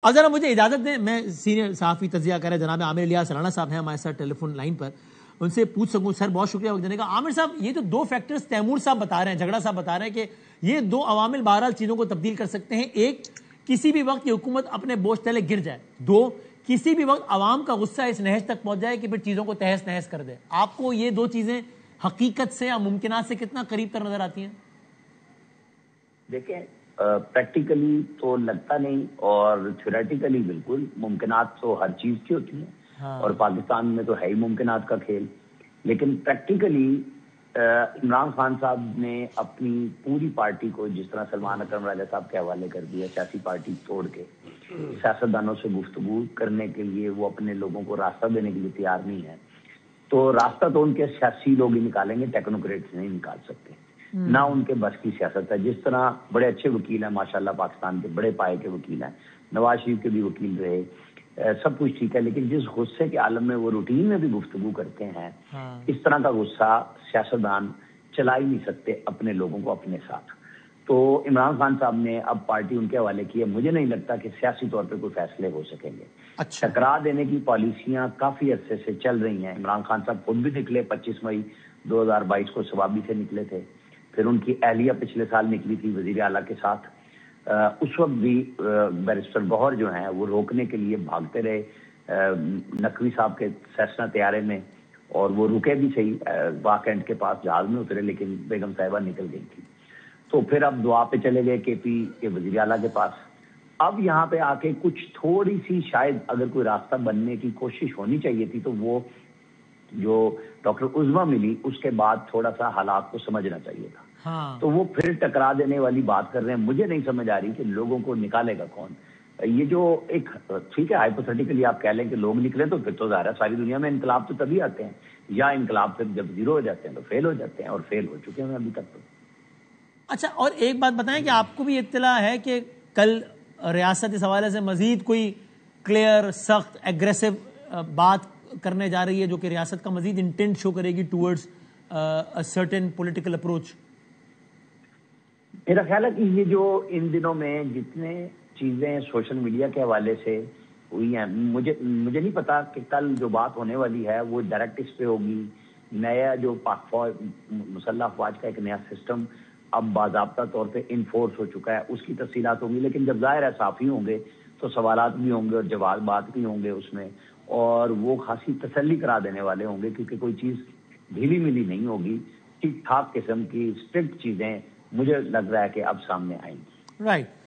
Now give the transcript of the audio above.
اب ذرا مجھے اجازت دیں، میں سینئر صحافی تجزیہ کر رہے جناب عامر الیاس رانا صاحب ہیں ہمارے ساتھ ٹیلی فون لائن پر، ان سے پوچھ سکوں. سر بہت شکریہ وقت دینے کا. عامر صاحب، یہ جو دو فیکٹرز تیمور صاحب بتا رہے ہیں، جھگڑا صاحب بتا رہے ہیں کہ یہ دو عوامل بہرحال چیزوں کو تبدیل کر سکتے ہیں. ایک، کسی بھی وقت یہ حکومت اپنے بوجھ تلے گر جائے. دو، کسی بھی وقت عوام کا غصہ اس نہج تک پہنچ جائے کہ پھر چیزوں کو تہس نہس کر دے. آپ کو یہ دو چیزیں حقیقت سے یا ممکنات سے کتنا قریب تر نظر آتی ہیں؟ دیکھیں، پریکٹیکلی تو لگتا نہیں، اور تھیوریٹیکلی بالکل. ممکنات تو ہر چیز کی ہوتی ہیں، اور پاکستان میں تو ہے ہی ممکنات کا کھیل. لیکن پریکٹیکلی عمران خان صاحب نے اپنی پوری پارٹی کو جس طرح سلمان اکرم راجہ صاحب کے حوالے کر دیا، سیاسی پارٹی توڑ کے سیاستدانوں سے گفتگو کرنے کے لیے وہ اپنے لوگوں کو راستہ دینے کے لیے تیار نہیں ہے. تو راستہ تو ان کے سیاسی لوگ ہی نکالیں گے، ٹیکنوکریٹس نہیں نکال سکتے. نہ ان کے بس کی سیاست ہے. جس طرح بڑے اچھے وکیل ہیں ماشاءاللہ، پاکستان کے بڑے پائے کے وکیل ہیں، نواز شریف کے بھی وکیل رہے، سب کچھ ٹھیک ہے، لیکن جس غصے کے عالم میں وہ روٹین میں بھی گفتگو کرتے ہیں، اس طرح کا غصہ سیاستدان چلا ہی نہیں سکتے اپنے لوگوں کو اپنے ساتھ. تو عمران خان صاحب نے اب پارٹی ان کے حوالے کی ہے. مجھے نہیں لگتا کہ سیاسی طور پہ کوئی فیصلے ہو سکیں گے. ٹکرا دینے کی پالیسیاں کافی عرصے سے چل رہی ہیں. عمران خان صاحب خود بھی نکلے 25 مئی 2022 کو سوابی سے نکلے تھے. پھر ان کی اہلیہ پچھلے سال نکلی تھی وزیر اعلیٰ کے ساتھ. اس وقت بھی بیرسٹر گوہر جو ہیں وہ روکنے کے لیے بھاگتے رہے نقوی صاحب کے سیسنا طیارے میں، اور وہ رکے بھی صحیح واک اینڈ کے پاس، جہاز میں اترے، لیکن بیگم صاحبہ نکل گئی تھی. تو پھر اب دعا پہ چلے گئے کے پی کے وزیر اعلیٰ کے پاس. اب یہاں پہ آ کے کچھ تھوڑی سی شاید اگر کوئی راستہ بننے کی کوشش ہونی چاہیے تھی، تو وہ جو ڈاکٹر عظمیٰ ملی اس کے بعد تھوڑا سا حالات کو سمجھنا چاہیے تھا. تو وہ پھر ٹکرا دینے والی بات کر رہے ہیں. مجھے نہیں سمجھ آ رہی کہ لوگوں کو نکالے گا کون. یہ جو ایک ٹھیک ہے ہائپوتھیٹیکلی آپ کہہ لیں کہ لوگ نکلے، تو پھر تو ظاہر ہے ساری دنیا میں انقلاب تو تبھی آتے ہیں، یا انقلاب پھر جب زیرو ہو جاتے ہیں تو فیل ہو جاتے ہیں، اور فیل ہو چکے ہیں ابھی تک تو. اچھا، اور ایک بات بتائیں کہ آپ کو بھی اطلاع ہے کہ کل ریاست اس حوالے سے مزید کوئی کلیئر، سخت، ایگریسو بات کرنے جا رہی ہے جو کہ ریاست کا مزید انٹینٹ شو کرے گی ٹورڈز سرٹن پولیٹیکل اپروچ؟ میرا خیال ہے کہ یہ جو ان دنوں میں جتنے چیزیں سوشل میڈیا کے حوالے سے ہوئی ہیں، مجھے نہیں پتا کہ کل جو بات ہونے والی ہے وہ ڈائریکٹ اس پہ ہوگی. نیا جو پاک فوج مسلح افواج کا ایک نیا سسٹم اب باضابطہ طور پہ انفورس ہو چکا ہے، اس کی تفصیلات ہوں گی. لیکن جب ظاہر ہے صحافی ہوں گے تو سوالات بھی ہوں گے اور جوابات بھی ہوں گے اس میں، اور وہ خاصی تسلی کرا دینے والے ہوں گے، کیونکہ کوئی چیز ڈھیلی ملی نہیں ہوگی. ٹھیک ٹھاک قسم کی اسٹرکٹ چیزیں مجھے لگ رہا ہے کہ اب سامنے آئیں گی. رائٹ.